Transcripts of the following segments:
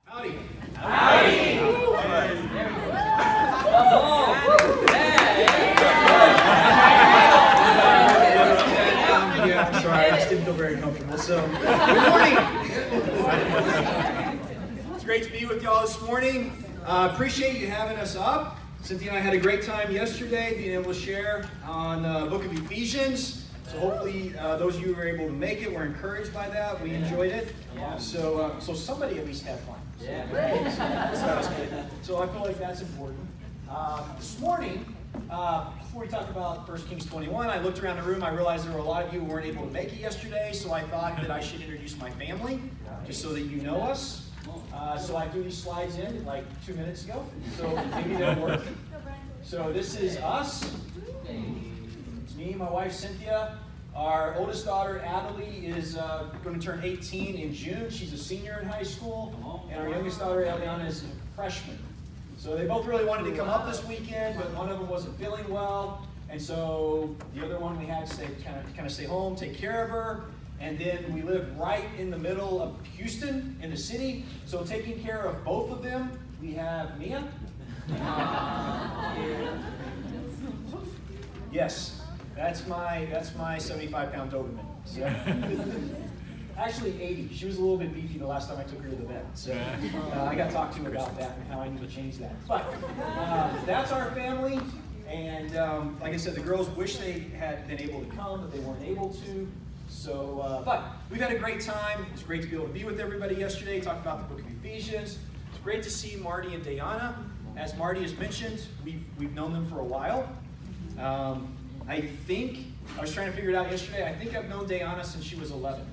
Howdy. Howdy. All right. Yeah, I'm sorry, I just didn't feel very comfortable. So, good morning. It's great to be with y'all this morning. Appreciate you having us up. Cynthia and I had a great time yesterday being able to share on the book of Ephesians. So hopefully those of you who were able to make it were encouraged by that. We enjoyed it. So somebody at least had fun. So I feel like that's important. This morning, before we talk about 1 Kings 21, I looked around the room. I realized there were a lot of you who weren't able to make it yesterday. So I thought that I should introduce my family, just so that you know us. So I threw these slides in like 2 minutes ago. So maybe they'll work. So this is us. It's me, my wife Cynthia. Our oldest daughter Adelie is going to turn 18 in June. She's a senior in high school. And our youngest daughter Eliana is a freshman. So they both really wanted to come up this weekend, but one of them wasn't feeling well. And so the other one we had to kind of stay home, take care of her. And then we live right in the middle of Houston, in the city. So taking care of both of them, we have Mia. Yes, that's my 75-pound Doberman. So. Actually 80. She was a little bit beefy the last time I took her to the vet. So I got to talk to her about that and how I need to change that. But that's our family. And like I said, the girls wish they had been able to come, but they weren't able to. So, but we've had a great time. It's great to be able to be with everybody yesterday, talk about the book of Ephesians. It's great to see Marty and Diana. As Marty has mentioned, we've known them for a while. I was trying to figure it out yesterday. I think I've known Diana since she was 11.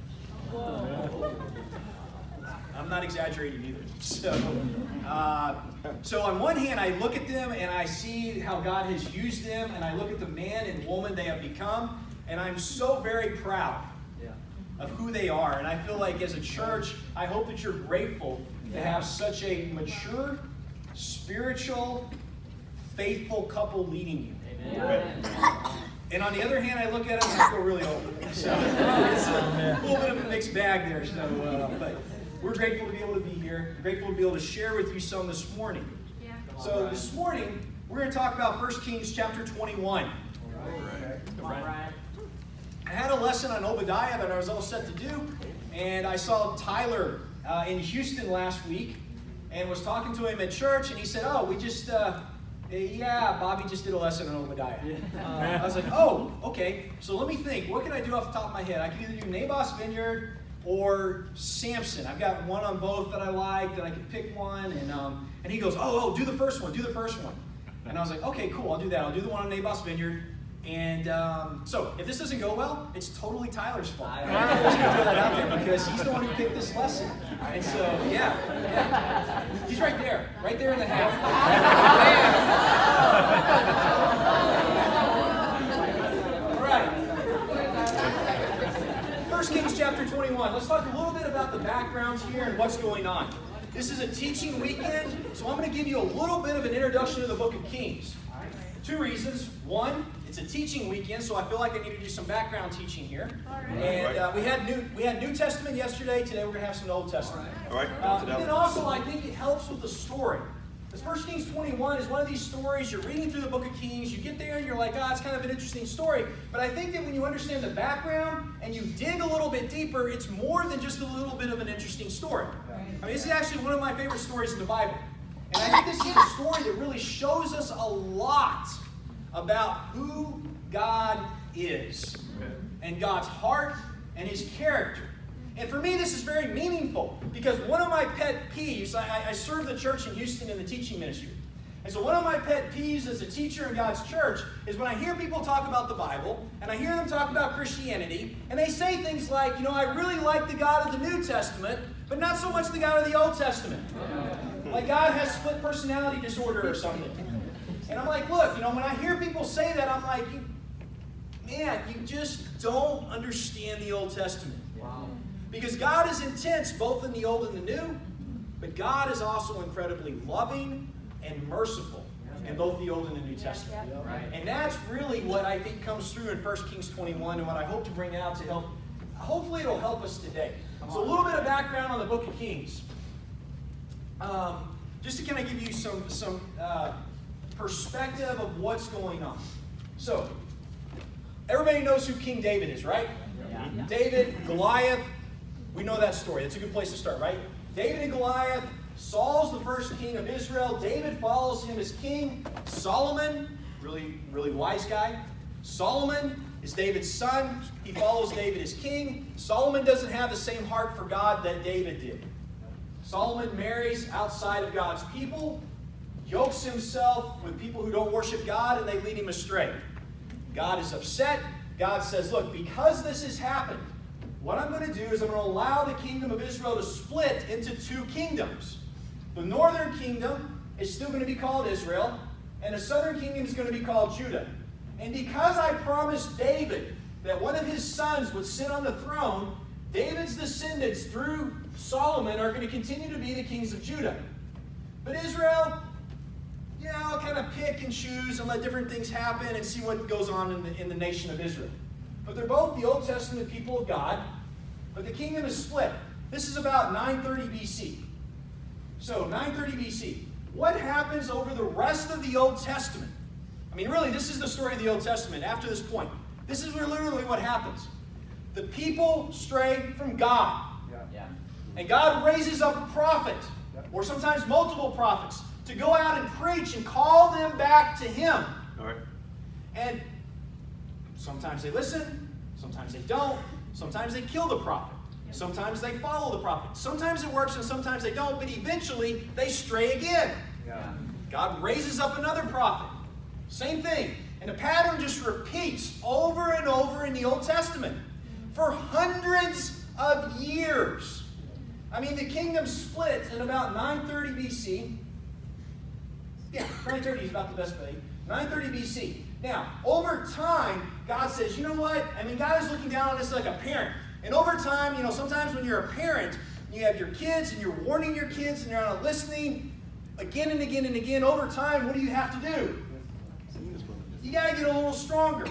I'm not exaggerating either. So on one hand, I look at them and I see how God has used them, and I look at the man and woman they have become, and I'm so very proud of who they are. And I feel like as a church, I hope that you're grateful to have such a mature, spiritual, faithful couple leading you. Amen. And on the other hand, I look at them and I feel really old. So it's a little bit of a mixed bag there. So, but we're grateful to be able to be here. Grateful to be able to share with you some this morning. So this morning, we're going to talk about 1 Kings chapter 21. All right. I had a lesson on Obadiah that I was all set to do, and I saw Tyler in Houston last week and was talking to him at church, and he said, we just... Bobby just did a lesson on Obadiah. I was like, oh, okay. So let me think. What can I do off the top of my head? I can either do Naboth's Vineyard or Samson. I've got one on both that I like, that I can pick one. And he goes, do the first one. Do the first one. And I was like, okay, cool. I'll do that. I'll do the one on Naboth's Vineyard. And so if this doesn't go well, it's totally Tyler's fault. I'm just going to put that out there because he's the one who picked this lesson. And so, yeah. He's right there in the half. All right. 1 Kings chapter 21. Let's talk a little bit about the background here and what's going on. This is a teaching weekend, so I'm going to give you a little bit of an introduction to the book of Kings. 2 reasons. One, it's a teaching weekend, so I feel like I need to do some background teaching here. And we had New Testament yesterday. Today we're going to have some Old Testament. All right. And then also I think it helps with the story. Because 1 Kings 21 is one of these stories. You're reading through the book of Kings. You get there and you're like, it's kind of an interesting story. But I think that when you understand the background and you dig a little bit deeper, it's more than just a little bit of an interesting story. I mean, this is actually one of my favorite stories in the Bible. And I think this is a story that really shows us a lot about who God is and God's heart and His character. And for me, this is very meaningful because one of my pet peeves, I serve the church in Houston in the teaching ministry. And so one of my pet peeves as a teacher in God's church is when I hear people talk about the Bible and I hear them talk about Christianity and they say things like, I really like the God of the New Testament, but not so much the God of the Old Testament. Like God has split personality disorder or something. And I'm like, look, when I hear people say that, I'm like, you just don't understand the Old Testament. Wow. Because God is intense both in the Old and the New, but God is also incredibly loving and merciful in both the Old and the New Testament. Right. And that's really what I think comes through in 1 Kings 21 and what I hope to bring out to help. Hopefully it'll help us today. So a little bit of background on the book of Kings. just to kind of give you some perspective of what's going on. So, everybody knows who King David is, right? Yeah. David, Goliath, we know that story. That's a good place to start, right? David and Goliath, Saul's the first king of Israel. David follows him as king. Solomon, really wise guy. Solomon is David's son. He follows David as king. Solomon doesn't have the same heart for God that David did. Solomon marries outside of God's people, yokes himself with people who don't worship God, and they lead him astray. God is upset. God says, look, because this has happened, what I'm going to do is I'm going to allow the kingdom of Israel to split into two kingdoms. The northern kingdom is still going to be called Israel, and the southern kingdom is going to be called Judah. And because I promised David that one of his sons would sit on the throne, David's descendants through Solomon are going to continue to be the kings of Judah. But Israel, I'll kind of pick and choose and let different things happen and see what goes on in the nation of Israel. But they're both the Old Testament people of God, but the kingdom is split. This is about 930 BC. So, 930 BC. What happens over the rest of the Old Testament? I mean, really, this is the story of the Old Testament after this point. This is literally what happens. The people stray from God. Yeah. And God raises up a prophet, or sometimes multiple prophets, to go out and preach and call them back to Him. All right. And sometimes they listen, sometimes they don't, sometimes they kill the prophet, sometimes they follow the prophet. Sometimes it works and sometimes they don't, but eventually they stray again. Yeah. God raises up another prophet. Same thing. And the pattern just repeats over and over in the Old Testament for hundreds of years. I mean, the kingdom splits in about 930 BC. Yeah, 930 is about the best way. 930 BC. Now, over time, God says, you know what? I mean, God is looking down on us like a parent. And over time, sometimes when you're a parent, you have your kids and you're warning your kids and you're not listening again and again and again. Over time, what do you have to do? You got to get a little stronger.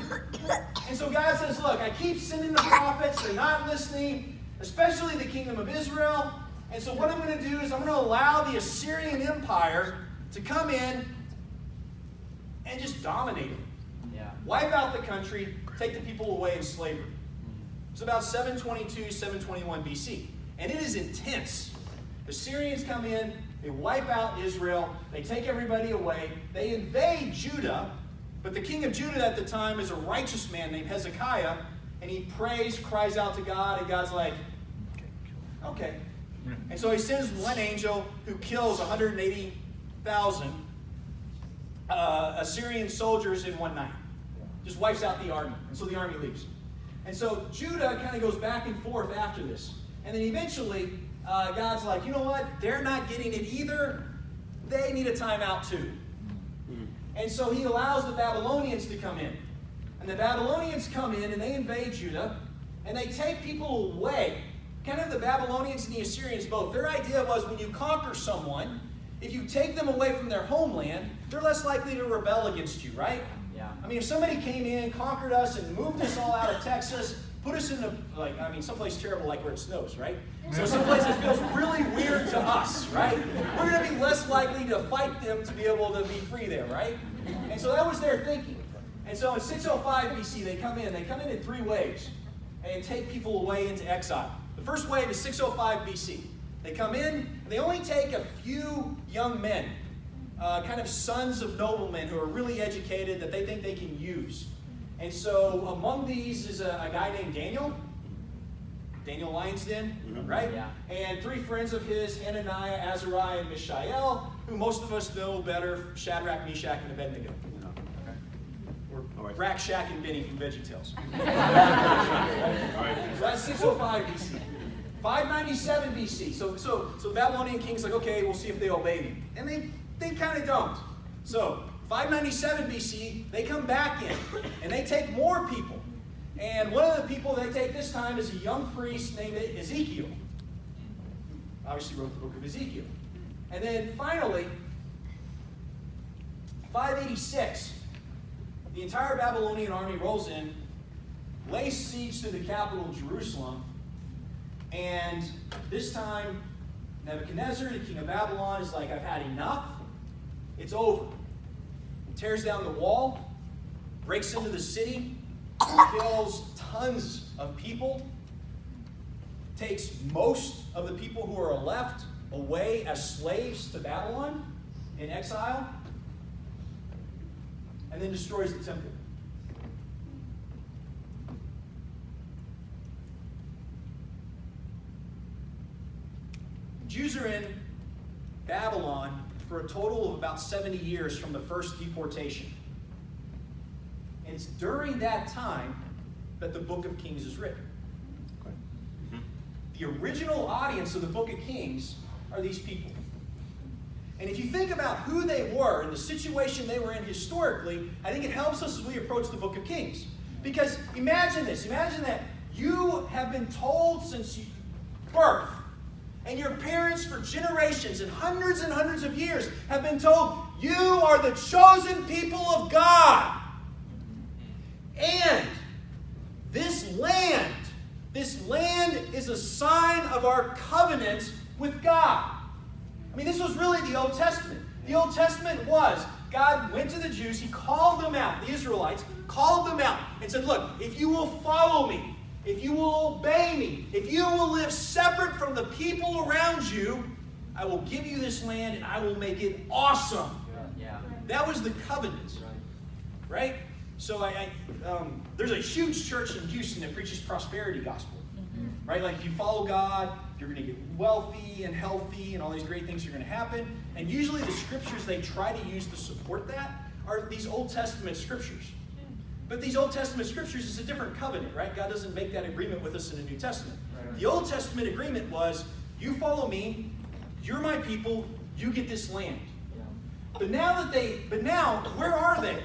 And so God says, look, I keep sending the prophets. They're not listening, especially the kingdom of Israel. And so what I'm going to do is I'm going to allow the Assyrian Empire to come in and just dominate them. Yeah. Wipe out the country, take the people away in slavery. It's about 722, 721 BC. And it is intense. The Syrians come in, they wipe out Israel, they take everybody away, they invade Judah, but the king of Judah at the time is a righteous man named Hezekiah, and he prays, cries out to God, and God's like, okay. And so he sends one angel who kills 180,000 Assyrian soldiers in one night. Just wipes out the army. And so the army leaves. And so Judah kind of goes back and forth after this. And then eventually, God's like, you know what? They're not getting it either. They need a timeout too. And so he allows the Babylonians to come in. And the Babylonians come in and they invade Judah. And they take people away. Kind of the Babylonians and the Assyrians both. Their idea was when you conquer someone, if you take them away from their homeland, they're less likely to rebel against you, right? Yeah. I mean, if somebody came in, conquered us, and moved us all out of Texas, put us in someplace terrible like where it snows, right? So someplace that feels really weird to us, right? We're going to be less likely to fight them to be able to be free there, right? And so that was their thinking. And so in 605 BC, they come in 3 waves, and take people away into exile. The first wave is 605 BC. They come in, and they only take a few young men, kind of sons of noblemen who are really educated that they think they can use. And so among these is a guy named Daniel Lion's Den, right? Yeah. And 3 friends of his, Hananiah, Azariah, and Mishael, who most of us know better, Shadrach, Meshach, and Abednego. Or Rack, Shack, and Benny from VeggieTales. So that's 605 BC. 597 BC. So the Babylonian king's like, okay, we'll see if they obey me. And they kind of don't. So 597 BC, they come back in, and they take more people. And one of the people they take this time is a young priest named Ezekiel. Obviously wrote the book of Ezekiel. And then finally, 586, the entire Babylonian army rolls in, lays siege to the capital of Jerusalem, and this time Nebuchadnezzar, the king of Babylon, is like, I've had enough. It's over. He tears down the wall, breaks into the city, kills tons of people, takes most of the people who are left away as slaves to Babylon in exile, and then destroys the temple. Jews are in Babylon for a total of about 70 years from the first deportation. And it's during that time that the book of Kings is written. Okay. Mm-hmm. The original audience of the book of Kings are these people. And if you think about who they were and the situation they were in historically, I think it helps us as we approach the book of Kings. Because imagine this. Imagine that you have been told since birth, and your parents for generations and hundreds of years have been told, you are the chosen people of God. And this land is a sign of our covenant with God. I mean, this was really the Old Testament. The Old Testament was, God went to the Jews, He called them out, the Israelites, called them out and said, look, if you will follow me, if you will obey me, if you will live separate from the people around you, I will give you this land and I will make it awesome. Yeah. That was the covenant. Right? So there's a huge church in Houston that preaches prosperity gospel. Right? Like if you follow God, you're going to get wealthy and healthy and all these great things are going to happen. And usually the scriptures they try to use to support that are these Old Testament scriptures. But these Old Testament scriptures is a different covenant, right? God doesn't make that agreement with us in the New Testament. Right. The Old Testament agreement was, you follow me, you're my people, you get this land. Yeah. But now, where are they?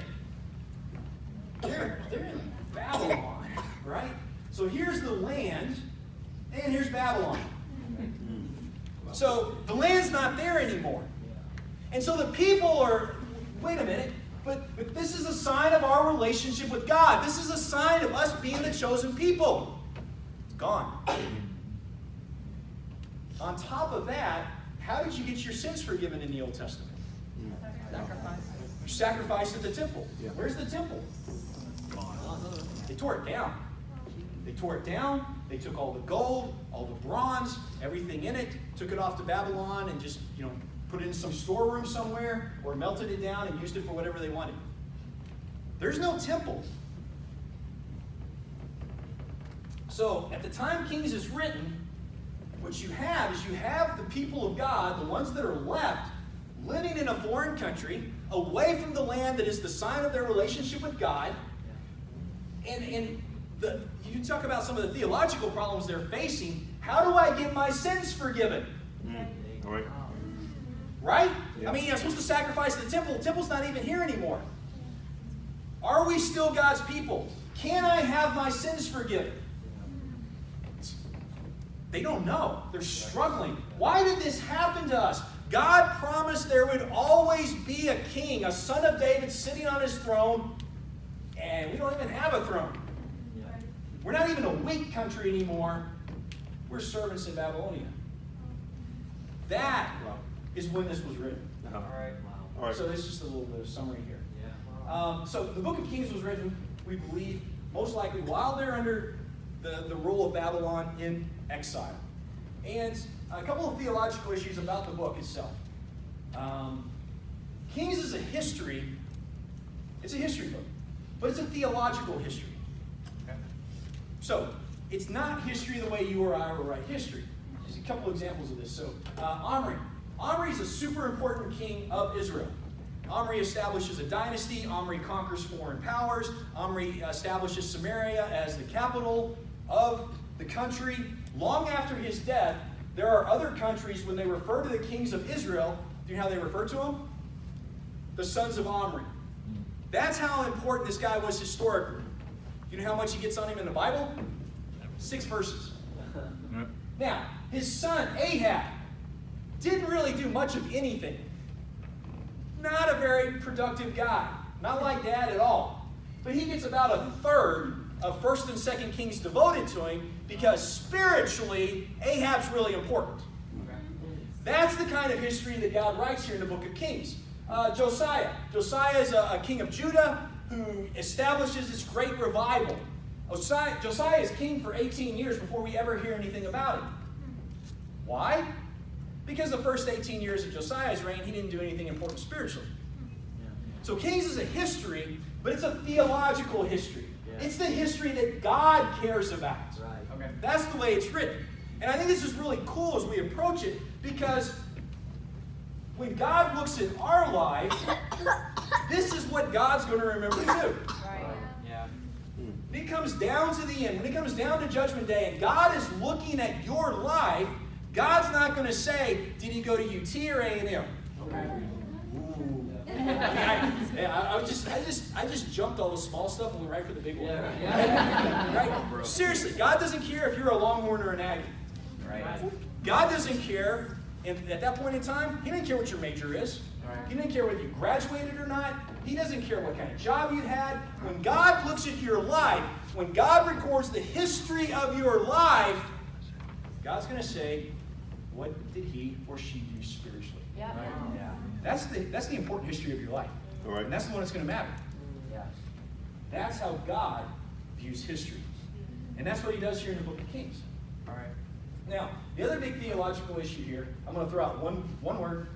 They're in Babylon, right? So here's the land, and here's Babylon. So the land's not there anymore. And so the people are, wait a minute, but this is a sign of our relationship with God. This is a sign of us being the chosen people. It's gone. On top of that, how did you get your sins forgiven in the Old Testament? Sacrifice. You sacrificed at the temple. Yeah. Where's the temple? They tore it down. They tore it down. They took all the gold, all the bronze, everything in it, took it off to Babylon and just, put it in some storeroom somewhere or melted it down and used it for whatever they wanted. There's no temple. So at the time Kings is written, what you have is the people of God, the ones that are left, living in a foreign country, away from the land that is the sign of their relationship with God. And you talk about some of the theological problems they're facing. How do I get my sins forgiven? All right. Right? Yeah. I mean, you're supposed to sacrifice the temple. The temple's not even here anymore. Are we still God's people? Can I have my sins forgiven? They don't know. They're struggling. Why did this happen to us? God promised there would always be a king, a son of David sitting on his throne, and we don't even have a throne. We're not even a weak country anymore. We're servants in Babylonia. That is when this was written. All right. So this is just a little bit of summary here. So the book of Kings was written, we believe, most likely while they're under the rule of Babylon in exile. And a couple of theological issues about the book itself. Kings is a history. It's a history book, but it's a theological history. Okay? So it's not history the way you or I will write history. Just a couple examples of this. So Omri. Omri is a super important king of Israel. Omri establishes a dynasty. Omri conquers foreign powers. Omri establishes Samaria as the capital of the country. Long after his death, there are other countries, when they refer to the kings of Israel, do you know how they refer to them? The sons of Omri. That's how important this guy was historically. You know how much he gets on him in the Bible? 6 verses. Now, his son, Ahab, didn't really do much of anything. Not a very productive guy. Not like Dad at all. But he gets about a third of 1st and 2nd Kings devoted to him because spiritually, Ahab's really important. That's the kind of history that God writes here in the book of Kings. Josiah. Josiah is a king of Judah who establishes this great revival. Josiah is king for 18 years before we ever hear anything about him. Why? Because the first 18 years of Josiah's reign, he didn't do anything important spiritually. So Kings is a history, but it's a theological history. Yeah. It's the history that God cares about. Right. Okay? That's the way it's written. And I think this is really cool as we approach it, because when God looks at our life, this is what God's going to remember too. Right. Yeah. When it comes down to the end, when it comes down to Judgment Day, and God is looking at your life, God's not going to say, did he go to UT or A&M? Okay. I just jumped all the small stuff and went right for the big one. Yeah. Right? Seriously, God doesn't care if you're a Longhorn or an Aggie. Right. God doesn't care, and at that point in time, he didn't care what your major is. He didn't care whether you graduated or not. He doesn't care what kind of job you had. When God looks at your life, when God records the history of your life, God's going to say, what did he or she do spiritually? Yeah. Right. Yeah. That's the important history of your life. All right. And that's the one that's going to matter. Yeah. That's how God views history. And that's what he does here in the book of Kings. All right. Now, the other big theological issue here, I'm going to throw out one word,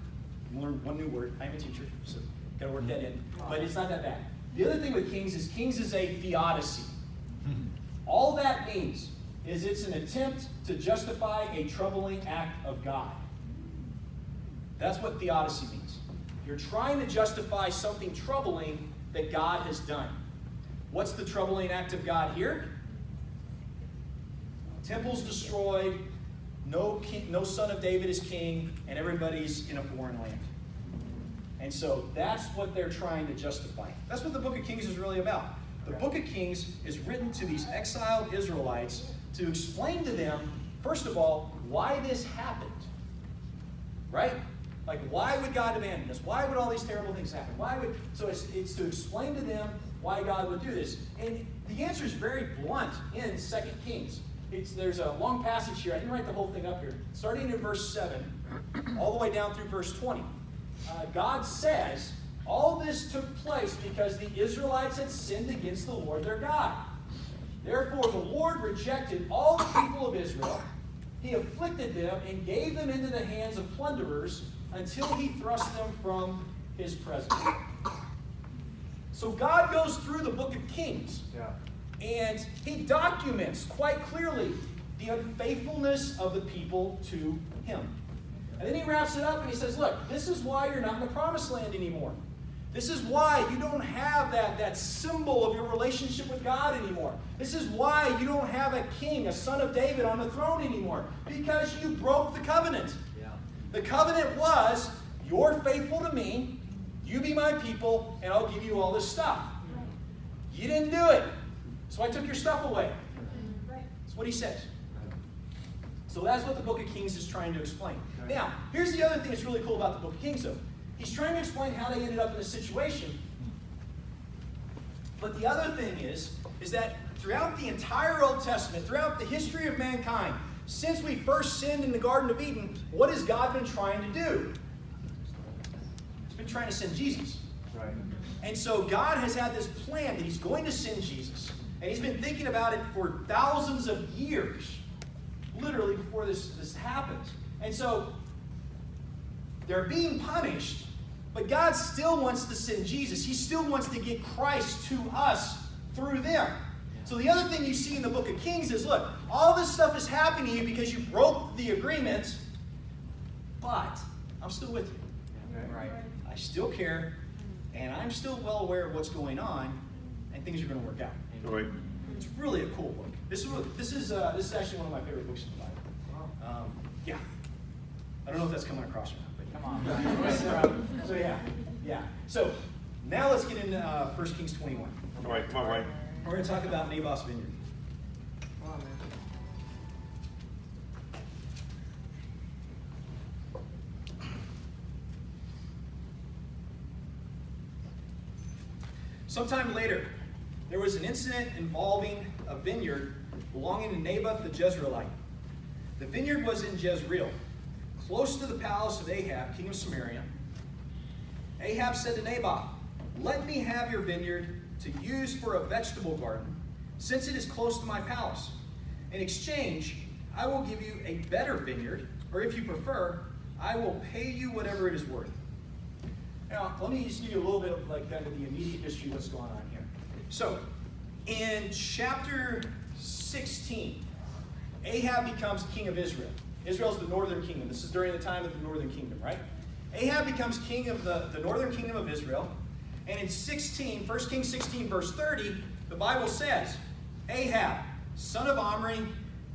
learn one new word. I'm a teacher, so got to work that in. But it's not that bad. The other thing with Kings is a theodicy. All that means is it's an attempt to justify a troubling act of God. That's what theodicy means. You're trying to justify something troubling that God has done. What's the troubling act of God here? Temple's destroyed, no son of David is king, and everybody's in a foreign land. And so that's what they're trying to justify. That's what the book of Kings is really about. The book of Kings is written to these exiled Israelites to explain to them, first of all, why this happened. Right? Like, why would God abandon us? Why would all these terrible things happen? So it's to explain to them why God would do this. And the answer is very blunt in 2 Kings. There's a long passage here. I didn't write the whole thing up here. Starting in verse 7, all the way down through verse 20. God says, all this took place because the Israelites had sinned against the Lord their God. Therefore, the Lord rejected all the people of Israel. He afflicted them and gave them into the hands of plunderers until he thrust them from his presence. So God goes through the book of Kings. Yeah. And he documents quite clearly the unfaithfulness of the people to him. And then he wraps it up and he says, look, this is why you're not in the promised land anymore. This is why you don't have that symbol of your relationship with God anymore. This is why you don't have a king, a son of David on the throne anymore. Because you broke the covenant. Yeah. The covenant was, you're faithful to me, you be my people, and I'll give you all this stuff. You didn't do it. So I took your stuff away. That's what he says. So that's what the book of Kings is trying to explain. Now, here's the other thing that's really cool about the book of Kings, though. He's trying to explain how they ended up in this situation. But the other thing is that throughout the entire Old Testament, throughout the history of mankind, since we first sinned in the Garden of Eden, what has God been trying to do? He's been trying to send Jesus. Right. And so God has had this plan that he's going to send Jesus. And he's been thinking about it for thousands of years, literally before this happens. And so they're being punished, but God still wants to send Jesus. He still wants to get Christ to us through them. So the other thing you see in the book of Kings is, look, all this stuff is happening to you because you broke the agreement, but I'm still with you. Okay. Right. I still care, and I'm still well aware of what's going on, and things are going to work out. All right. It's really a cool book. This is actually one of my favorite books in the Bible. Yeah. I don't know if that's coming across or not, but Come on. so yeah. So now let's get into 1 Kings 21. All right, come on, Ryan. We're going to talk about Naboth's vineyard. Come on, man. Sometime later, there was an incident involving a vineyard belonging to Naboth the Jezreelite. The vineyard was in Jezreel, close to the palace of Ahab, king of Samaria, Ahab said to Naboth, "Let me have your vineyard to use for a vegetable garden, since it is close to my palace. In exchange, I will give you a better vineyard, or if you prefer, I will pay you whatever it is worth." Now, let me just give you a little bit of like kind of the immediate history of what's going on here. So, in chapter 16, Ahab becomes king of Israel. Israel's the northern kingdom. This is during the time of the northern kingdom, right? Ahab becomes king of the northern kingdom of Israel. And in 1 Kings 16, verse 30, the Bible says, Ahab, son of Omri,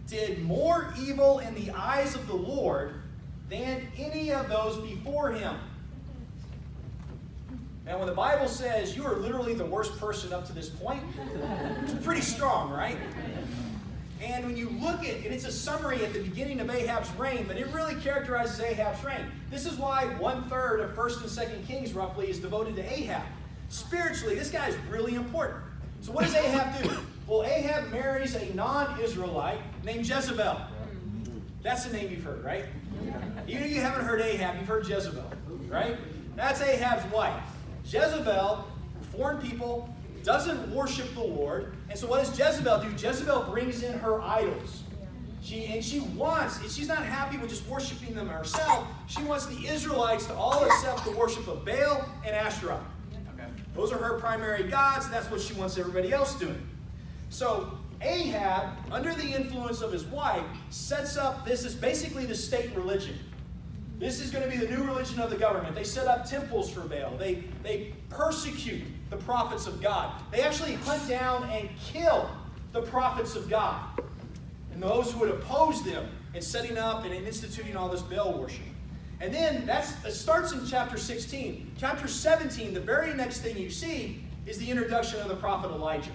did more evil in the eyes of the Lord than any of those before him. Now, when the Bible says you are literally the worst person up to this point, it's pretty strong, right? And when you look at it, it's a summary at the beginning of Ahab's reign, but it really characterizes Ahab's reign. This is why 1/3 of 1 and 2 Kings, roughly, is devoted to Ahab. Spiritually, this guy is really important. So what does Ahab do? Well, Ahab marries a non-Israelite named Jezebel. That's the name you've heard, right? Even if you haven't heard Ahab, you've heard Jezebel, right? That's Ahab's wife. Jezebel, foreign people, doesn't worship the Lord. And so what does Jezebel do? Jezebel brings in her idols. She's not happy with just worshiping them herself. She wants the Israelites to all accept the worship of Baal and Asherah. Okay. Those are her primary gods. That's what she wants everybody else doing. So Ahab, under the influence of his wife, sets up, this is basically the state religion. This is going to be the new religion of the government. They set up temples for Baal. They persecute the prophets of God. They actually hunt down and kill the prophets of God and those who would oppose them in setting up and in instituting all this Baal worship. And then that starts in chapter 16. Chapter 17, the very next thing you see is the introduction of the prophet Elijah.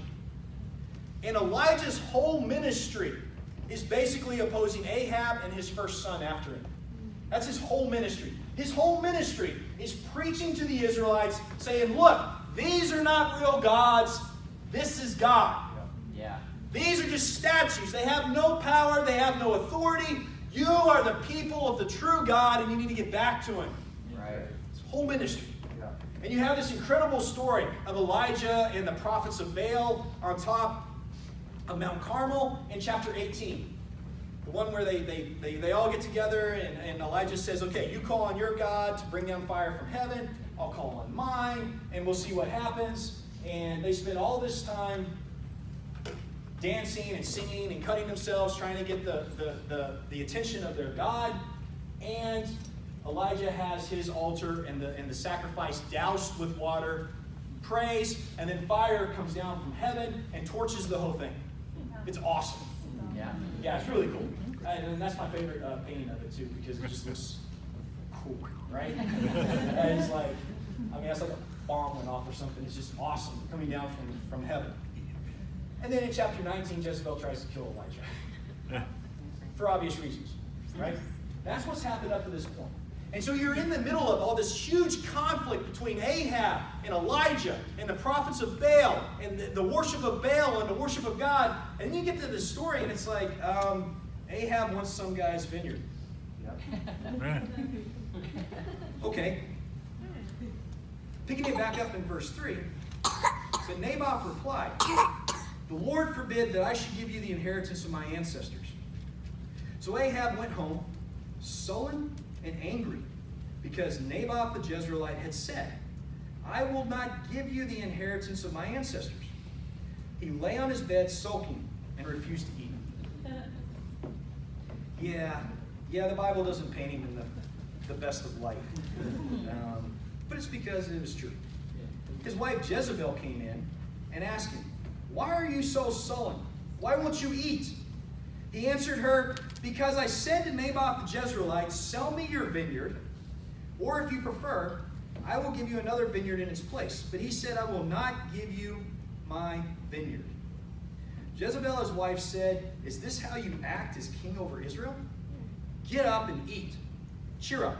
And Elijah's whole ministry is basically opposing Ahab and his first son after him. That's his whole ministry. His whole ministry is preaching to the Israelites, saying, look, these are not real gods. This is God. Yeah. These are just statues. They have no power. They have no authority. You are the people of the true God, and you need to get back to Him. Right. His whole ministry. Yeah. And you have this incredible story of Elijah and the prophets of Baal on top of Mount Carmel in chapter 18. The one where they all get together and Elijah says, okay, you call on your God to bring down fire from heaven. I'll call on mine, and we'll see what happens. And they spend all this time dancing and singing and cutting themselves, trying to get the attention of their God. And Elijah has his altar and the sacrifice doused with water, prays, and then fire comes down from heaven and torches the whole thing. It's awesome. Yeah, it's really cool. And that's my favorite painting of it, too, because it just looks cool, right? And it's like, that's like a bomb went off or something. It's just awesome, coming down from heaven. And then in chapter 19, Jezebel tries to kill Elijah. For obvious reasons, right? That's what's happened up to this point. And so you're in the middle of all this huge conflict between Ahab and Elijah and the prophets of Baal and the worship of Baal and the worship of God. And then you get to this story and it's like, Ahab wants some guy's vineyard. Yep. Okay. Picking it back up in verse 3, but Naboth replied, "The Lord forbid that I should give you the inheritance of my ancestors." So Ahab went home, sullen and angry, because Naboth the Jezreelite had said, "I will not give you the inheritance of my ancestors." He lay on his bed sulking and refused to eat. Yeah, the Bible doesn't paint him in the best of light. But it's because it was true. His wife Jezebel came in and asked him, "Why are you so sullen? Why won't you eat?" He answered her, "Because I said to Naboth the Jezreelite, 'Sell me your vineyard, or if you prefer, I will give you another vineyard in its place.' But he said, 'I will not give you my vineyard.' Jezebel, his wife, said, 'Is this how you act as king over Israel? Get up and eat. Cheer up.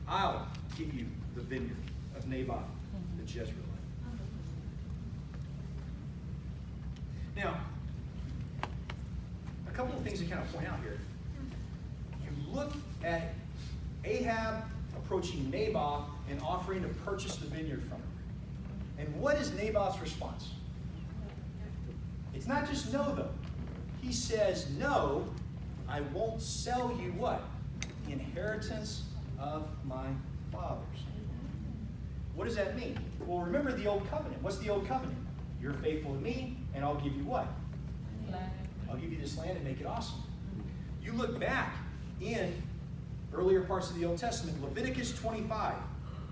I'll give you the vineyard of Naboth the Jezreelite.'" Now, a couple of things to kind of point out here. You look at Ahab approaching Naboth and offering to purchase the vineyard from him. And what is Naboth's response? It's not just no, though. He says, no, I won't sell you what? The inheritance of my fathers. What does that mean? Well, remember the old covenant. What's the old covenant? You're faithful to me, and I'll give you what? Land. I'll give you this land and make it awesome. You look back in earlier parts of the Old Testament, Leviticus 25,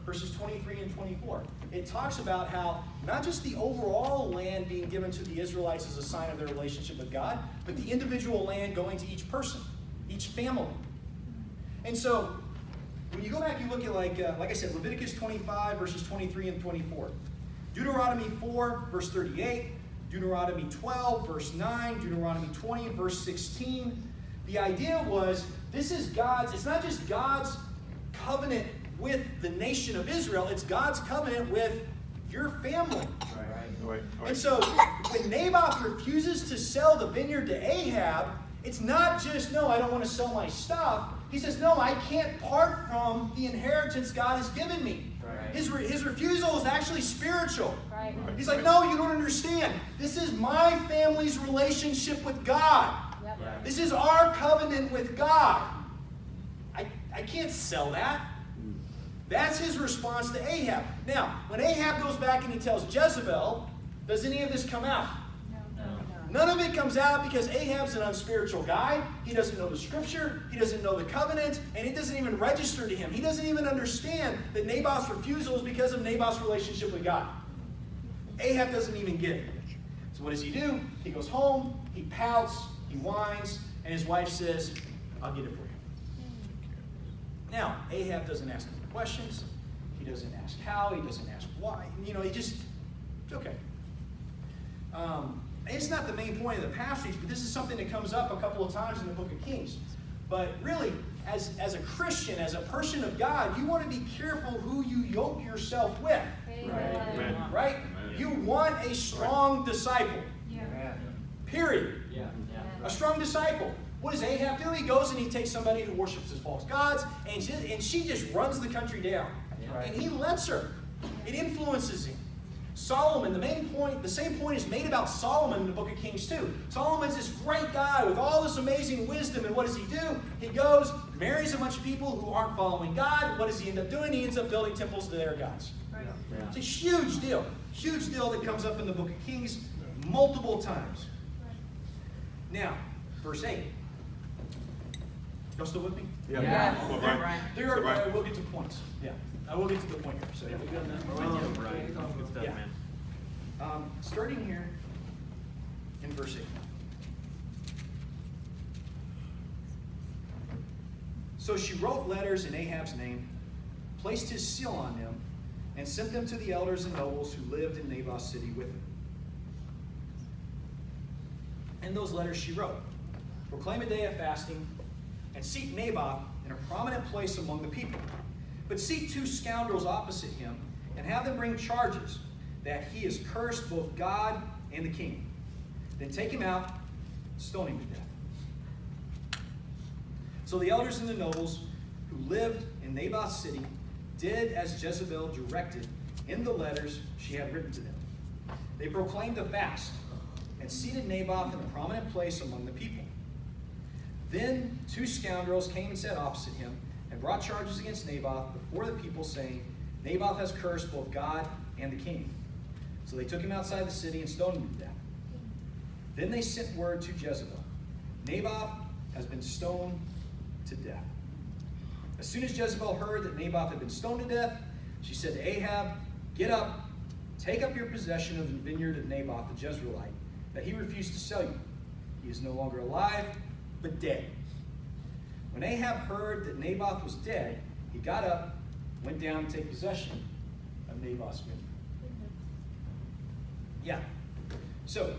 verses 23 and 24. It talks about how not just the overall land being given to the Israelites as a sign of their relationship with God, but the individual land going to each person, each family. And so, when you go back, you look at like I said, Leviticus 25, verses 23 and 24. Deuteronomy 4, verse 38. Deuteronomy 12, verse 9. Deuteronomy 20, verse 16. The idea was, this is God's, it's not just God's covenant with the nation of Israel, it's God's covenant with your family. Right. And so, when Naboth refuses to sell the vineyard to Ahab, it's not just, no, I don't want to sell my stuff. He says, no, I can't part from the inheritance God has given me. Right. His refusal is actually spiritual. Right. He's like, no, you don't understand. This is my family's relationship with God. Yep. Right. This is our covenant with God. I can't sell that. That's his response to Ahab. Now, when Ahab goes back and he tells Jezebel, does any of this come out? None of it comes out because Ahab's an unspiritual guy. He doesn't know the scripture. He doesn't know the covenant. And it doesn't even register to him. He doesn't even understand that Naboth's refusal is because of Naboth's relationship with God. Ahab doesn't even get it. So what does he do? He goes home. He pouts. He whines. And his wife says, I'll get it for you. Now, Ahab doesn't ask any questions. He doesn't ask how. He doesn't ask why. He just, it's okay. It's not the main point of the passage, but this is something that comes up a couple of times in the book of Kings. But really, as a Christian, as a person of God, you want to be careful who you yoke yourself with. Amen. Right? You want a strong disciple. Yeah. Period. Yeah. A strong disciple. What does Ahab do? He goes and he takes somebody who worships his false gods, and she just runs the country down. Right. And he lets her. It influences him. Solomon, the same point is made about Solomon in the book of Kings too. Solomon's this great guy with all this amazing wisdom, and what does he do? He goes, marries a bunch of people who aren't following God. What does he end up doing? He ends up building temples to their gods. Right. It's a huge deal. Huge deal that comes up in the book of Kings multiple times. Now, verse 8. Y'all still with me? Yeah. Yeah. Come on, Brian. There are, Brian. I will get to points. Yeah, I will get to the point here. So yeah, we good on that? Good stuff, Yeah. man. Starting here in verse 8. So she wrote letters in Ahab's name, placed his seal on them, and sent them to the elders and nobles who lived in Naboth's city with him. In those letters she wrote, proclaim a day of fasting, and seat Naboth in a prominent place among the people. But seat 2 scoundrels opposite him, and have them bring charges that he has cursed both God and the king. Then take him out, stone him to death. So the elders and the nobles who lived in Naboth's city did as Jezebel directed in the letters she had written to them. They proclaimed a fast and seated Naboth in a prominent place among the people. Then 2 scoundrels came and sat opposite him and brought charges against Naboth before the people, saying, Naboth has cursed both God and the king. So they took him outside the city and stoned him to death. Then they sent word to Jezebel, Naboth has been stoned to death. As soon as Jezebel heard that Naboth had been stoned to death, she said to Ahab, get up, take up your possession of the vineyard of Naboth the Jezreelite, that he refused to sell you. He is no longer alive, but dead. When Ahab heard that Naboth was dead, he got up, went down to take possession of Naboth's vineyard. Yeah. So,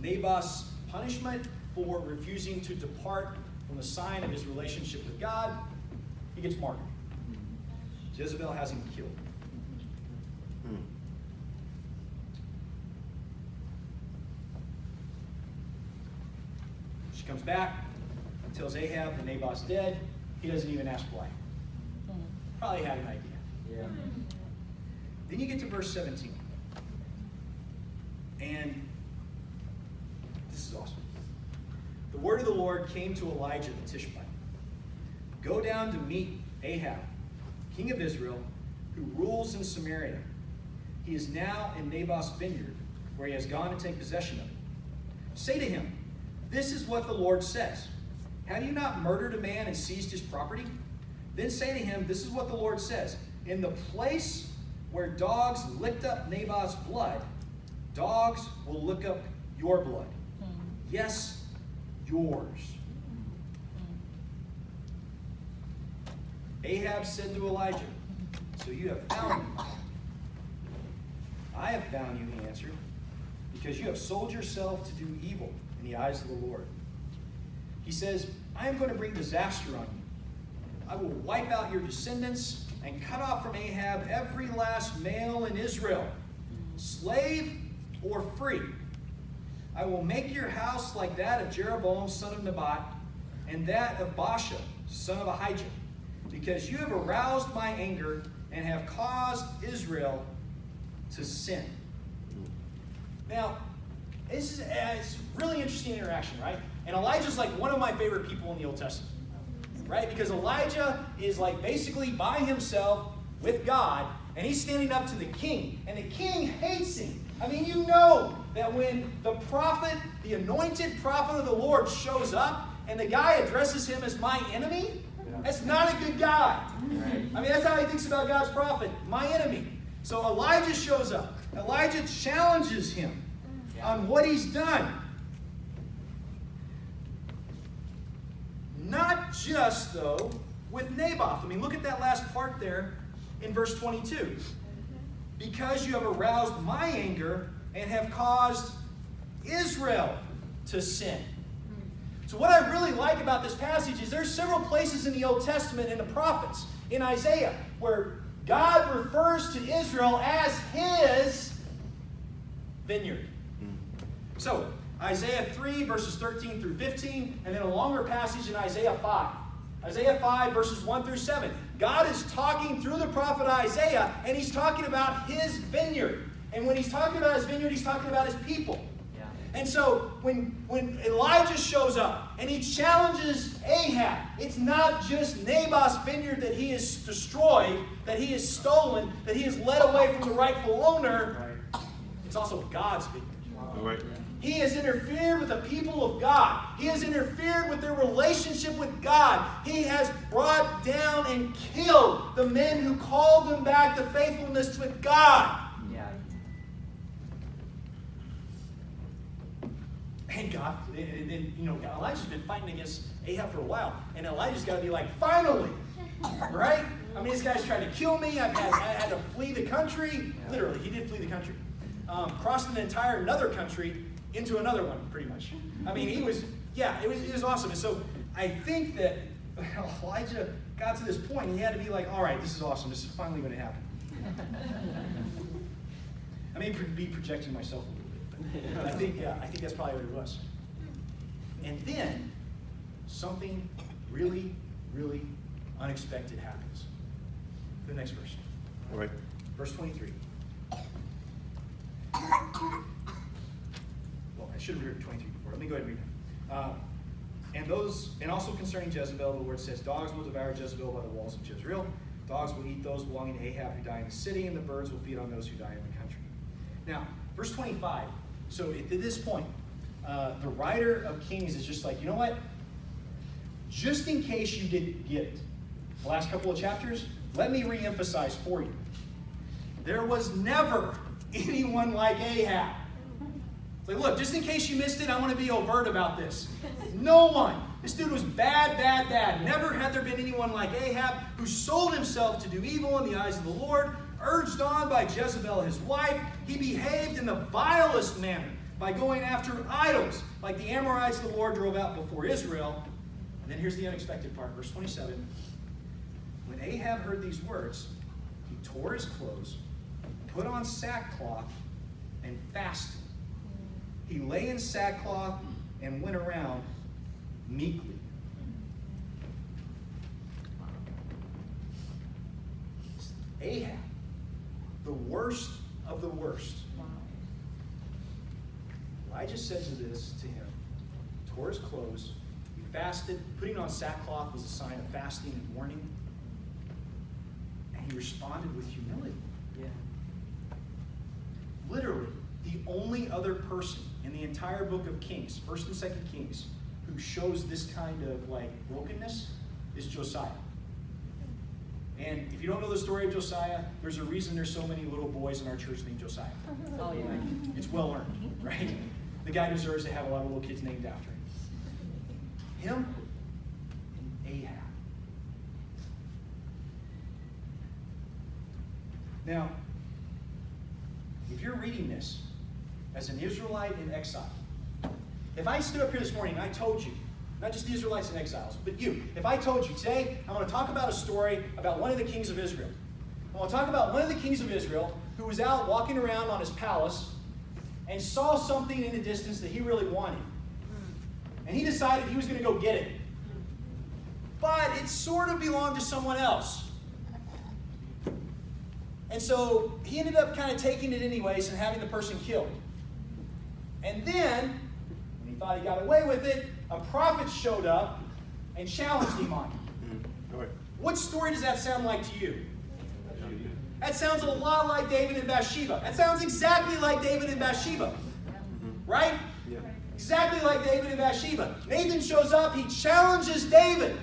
Naboth's punishment for refusing to depart from the sign of his relationship with God, he gets martyred. Jezebel has him killed. She comes back, tells Ahab that Naboth's dead. he doesn't even ask why. Probably had an idea. Yeah. Then you get to verse 17. And this is awesome. The word of the Lord came to Elijah the Tishbite. Go down to meet Ahab, king of Israel, who rules in Samaria. He is now in Naboth's vineyard, where he has gone to take possession of it. Say to him, this is what the Lord says. Have you not murdered a man and seized his property? Then say to him, this is what the Lord says. In the place where dogs licked up Naboth's blood, dogs will lick up your blood. Yes, yours. Ahab said to Elijah, so you have found me. I have found you, he answered, because you have sold yourself to do evil in the eyes of the Lord. He says, I am going to bring disaster on you. I will wipe out your descendants and cut off from Ahab every last male in Israel, slave or free. I will make your house like that of Jeroboam, son of Naboth, and that of Baasha, son of Ahijah, because you have aroused my anger and have caused Israel to sin. Now, it's a really interesting interaction, right? And Elijah's like one of my favorite people in the Old Testament, right? Because Elijah is like basically by himself with God, and he's standing up to the king, and the king hates him. I mean, you know that when the prophet, the anointed prophet of the Lord shows up, and the guy addresses him as my enemy, that's not a good guy. Right. I mean, that's how he thinks about God's prophet, my enemy. So Elijah shows up. Elijah challenges him on what he's done. Not just, though, with Naboth. I mean, look at that last part there in verse 22. Because you have aroused my anger and have caused Israel to sin. So what I really like about this passage is there's several places in the Old Testament in the prophets, in Isaiah, where God refers to Israel as his vineyard. So, Isaiah 3, verses 13 through 15, and then a longer passage in Isaiah 5. Isaiah 5, verses 1 through 7. God is talking through the prophet Isaiah, and he's talking about his vineyard. And when he's talking about his vineyard, he's talking about his people. Yeah. And so, when Elijah shows up, and he challenges Ahab, it's not just Naboth's vineyard that he has destroyed, that he has stolen, that he has led away from the rightful owner. It's also God's vineyard. All right. He has interfered with the people of God. He has interfered with their relationship with God. He has brought down and killed the men who called them back to faithfulness with God. Yeah. And God, Elijah's been fighting against Ahab for a while. And Elijah's got to be like, finally, right? I mean, this guy's trying to kill me. I had to flee the country. Literally, he did flee the country. Crossed an entire another country into another one, pretty much. I mean, it was awesome. And so I think that Elijah got to this point, and he had to be like, all right, this is awesome. This is finally going to happen. I may be projecting myself a little bit, but I think that's probably what it was. And then something really, really unexpected happens. The next verse. All right. Verse 23. Well, I should have read 23 before. Let me go ahead and read it. And also concerning Jezebel, the Lord says, dogs will devour Jezebel by the walls of Jezreel. Dogs will eat those belonging to Ahab who die in the city, and the birds will feed on those who die in the country. Now, verse 25. So at this point, the writer of Kings is just like, you know what? Just in case you didn't get it, the last couple of chapters, let me reemphasize for you. There was never anyone like Ahab. It's like, look, just in case you missed it, I want to be overt about this. No one. This dude was bad, bad, bad. Never had there been anyone like Ahab who sold himself to do evil in the eyes of the Lord, urged on by Jezebel, his wife. He behaved in the vilest manner by going after idols, like the Amorites the Lord drove out before Israel. And then here's the unexpected part, verse 27. When Ahab heard these words, he tore his clothes, put on sackcloth, and fasted. He lay in sackcloth and went around meekly. Ahab, the worst of the worst. Elijah said this to him, tore his clothes, he fasted. Putting on sackcloth was a sign of fasting and mourning. And he responded with humility. Yeah. Literally, the only other person in the entire book of Kings, 1st and 2nd Kings, who shows this kind of brokenness is Josiah. And if you don't know the story of Josiah, there's a reason there's so many little boys in our church named Josiah. Oh, yeah. It's well earned, right? The guy deserves to have a lot of little kids named after him. Him and Ahab. Now, if you're reading this as an Israelite in exile, if I stood up here this morning and I told you, not just the Israelites in exiles, but you, if I told you today, I want to talk about a story about one of the kings of Israel. I want to talk about one of the kings of Israel who was out walking around on his palace and saw something in the distance that he really wanted. And he decided he was going to go get it. But it sort of belonged to someone else. And so he ended up kind of taking it anyways and having the person killed. And then, when he thought he got away with it, a prophet showed up and challenged him on it. What story does that sound like to you? That sounds a lot like David and Bathsheba. That sounds exactly like David and Bathsheba. Right? Yeah. Exactly like David and Bathsheba. Nathan shows up, he challenges David.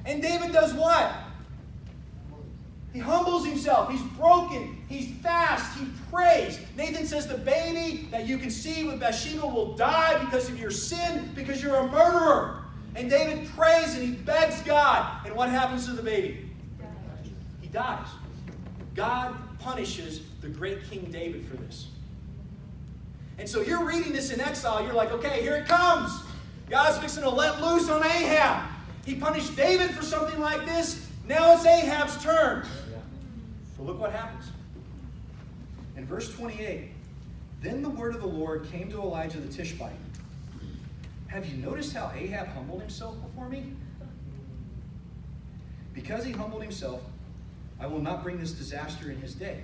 And David does what? He humbles himself. He's broken. He's fast. He prays. Nathan says the baby that you conceive with Bathsheba will die because of your sin, because you're a murderer. And David prays and he begs God. And what happens to the baby? He dies. God punishes the great King David for this. And so you're reading this in exile. You're like, okay, here it comes. God's fixing to let loose on Ahab. He punished David for something like this. Now it's Ahab's turn. But look what happens. In verse 28, then the word of the Lord came to Elijah the Tishbite. Have you noticed how Ahab humbled himself before me? Because he humbled himself, I will not bring this disaster in his day,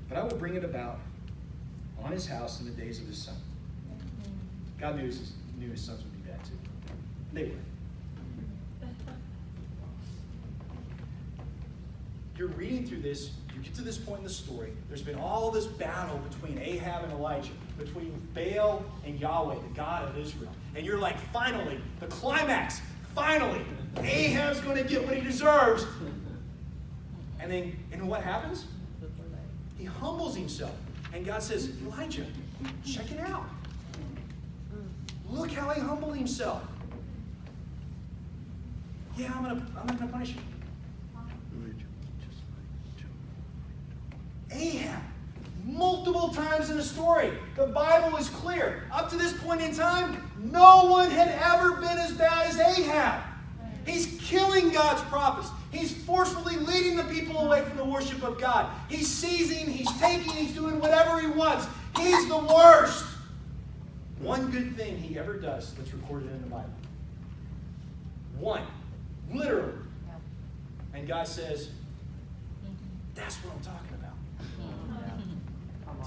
but I will bring it about on his house in the days of his son. God knew his sons would be bad too. They were. You're reading through this, you get to this point in the story, there's been all this battle between Ahab and Elijah, between Baal and Yahweh, the God of Israel. And you're like, finally, the climax, finally, Ahab's going to get what he deserves. And what happens? He humbles himself. And God says, Elijah, check it out. Look how he humbled himself. Yeah, I'm not going to punish you. Ahab, multiple times in the story, the Bible is clear. Up to this point in time, no one had ever been as bad as Ahab. He's killing God's prophets. He's forcefully leading the people away from the worship of God. He's seizing, he's taking, he's doing whatever he wants. He's the worst. One good thing he ever does that's recorded in the Bible. One. Literally. And God says, that's what I'm talking about.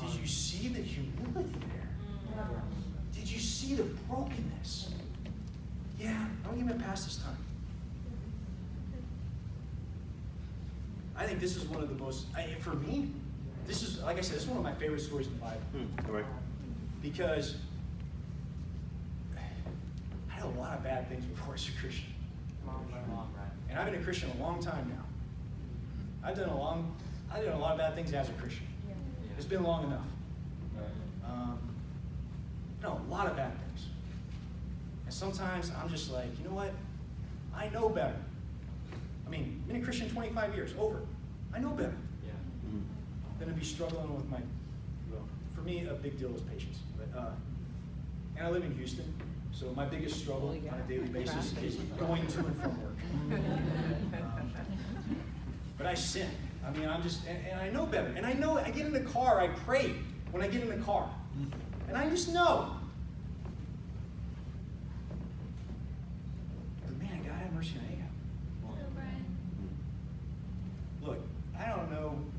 Did you see the humility there? Did you see the brokenness? Yeah, I'm going to pass this time. I think this is one of the most, for me, this is, like I said, this is one of my favorite stories in the Bible. Because I had a lot of bad things before I was a Christian. And I've been a Christian a long time now. I've done a lot of bad things as a Christian. It's been long enough. A lot of bad things. And sometimes I'm just like, you know what? I know better. I mean, I've been a Christian 25 years, over. I know better than to be struggling with for me, a big deal is patience. And I live in Houston, so my biggest struggle on a daily basis is going to and from work. But I sin. I mean, and I know better. And I know, I get in the car, I pray when I get in the car. And I just know. But man, God have mercy on Ahab. Look, I don't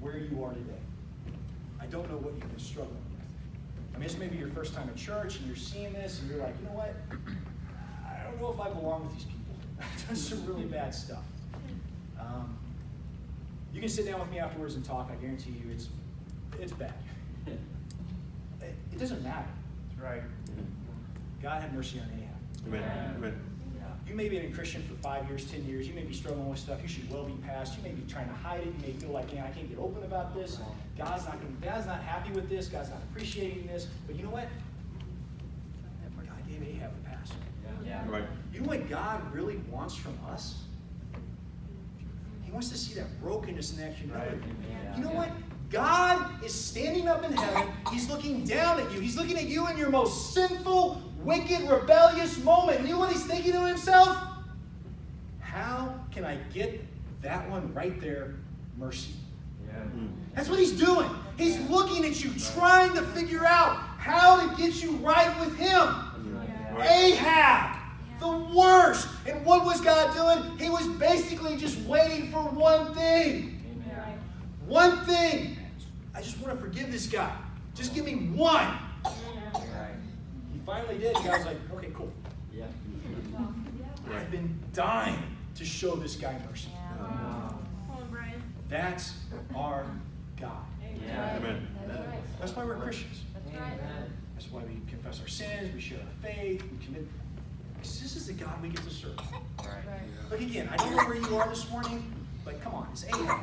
where you are today. I don't know what you've been struggling with. I mean, this may be your first time at church, and you're seeing this, and you're like, you know what? I don't know if I belong with these people. I've done some really bad stuff. You can sit down with me afterwards and talk. I guarantee you it's bad. It doesn't matter. That's right. God had mercy on Ahab. Amen. Amen. You may be a Christian for 5 years, 10 years. You may be struggling with stuff you should well be past. You may be trying to hide it. You may feel like, man, I can't get open about this. God's not happy with this. God's not appreciating this. But you know what? God gave Ahab a pass. Yeah. Right. You know what God really wants from us? He wants to see that brokenness and that humility. Right. You know what? God is standing up in heaven. He's looking down at you. He's looking at you in your most sinful, wicked, rebellious moment. And you know what he's thinking to himself? How can I get that one right there mercy? Yeah. That's what he's doing. He's looking at you, trying to figure out how to get you right with him. Right. Ahab, the worst. And what was God doing? He was basically just waiting for one thing. One thing. I just want to forgive this guy. Just give me one. He finally did. God's like, okay, cool. Yeah. I've been dying to show this guy mercy. Come on, Brian. That's our God. Yeah. Amen. That's why we're Christians. That's right. That's why we confess our sins, we share our faith, we commit. Because this is the God we get to serve. Look again, I don't know where you are this morning, but come on, it's Ahab.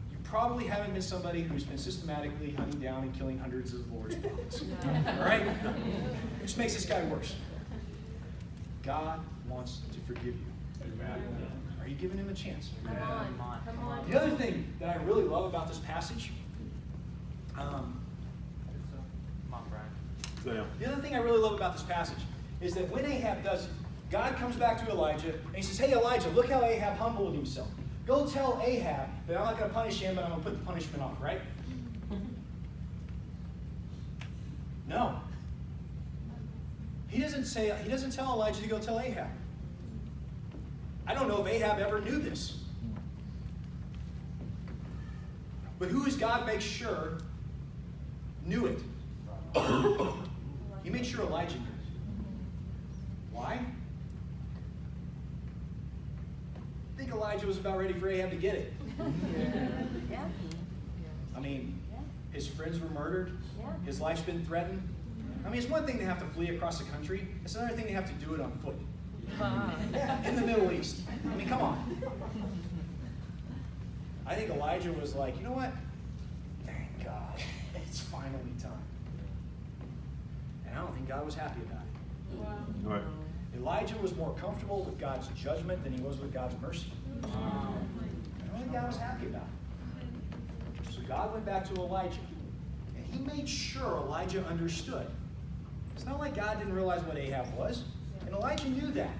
You probably haven't been somebody who's been systematically hunting down and killing hundreds of Lord's prophets. All right? Which makes this guy worse. God wants to forgive you. Are you giving him a chance? Come on. Come on. The other thing that I really love about this passage, So, yeah. the other thing I really love about this passage is that when Ahab does it, God comes back to Elijah and he says, hey Elijah, look how Ahab humbled himself. Go tell Ahab that I'm not going to punish him, but I'm going to put the punishment off, right? No. He doesn't tell Elijah to go tell Ahab. I don't know if Ahab ever knew this. But who does God make sure knew it? He made sure Elijah knew it. Why? I think Elijah was about ready for Ahab to get it. Yeah. I mean, Yeah. his friends were murdered. Yeah. His life's been threatened. I mean, it's one thing to have to flee across the country. It's another thing to have to do it on foot. In the Middle East. I mean, come on. I think Elijah was like, you know what? Thank God. It's finally time. And I don't think God was happy about it. Wow. All right. Elijah was more comfortable with God's judgment than he was with God's mercy. I don't think God was happy about it. So God went back to Elijah. And he made sure Elijah understood. It's not like God didn't realize what Ahab was. And Elijah knew that.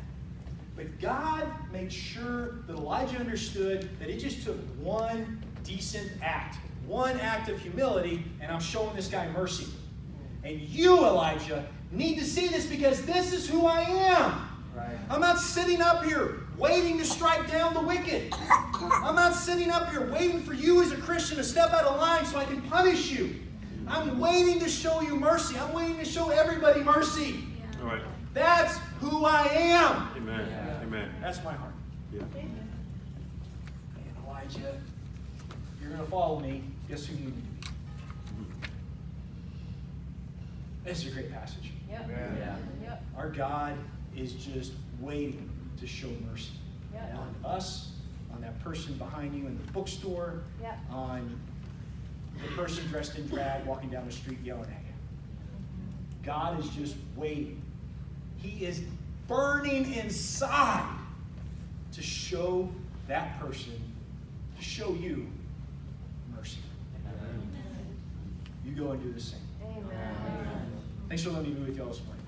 But God made sure that Elijah understood that it just took one decent act. One act of humility, and I'm showing this guy mercy. And you, Elijah, need to see this because this is who I am. Right. I'm not sitting up here waiting to strike down the wicked. I'm not sitting up here waiting for you as a Christian to step out of line so I can punish you. I'm waiting to show you mercy. I'm waiting to show everybody mercy. All right. That's who I am. Amen. Yeah. Amen. That's my heart. Yeah. And Elijah, you're going to follow me. Guess who you need to be? This is a great passage. Yep. Yeah. Yep. Our God is just waiting to show mercy Yeah. on us, on that person behind you in the bookstore, Yeah. on the person dressed in drag walking down the street yelling at you. God is just waiting. He is burning inside to show that person, to show you mercy. You go and do the same. Amen. Thanks for letting me be with you all this morning.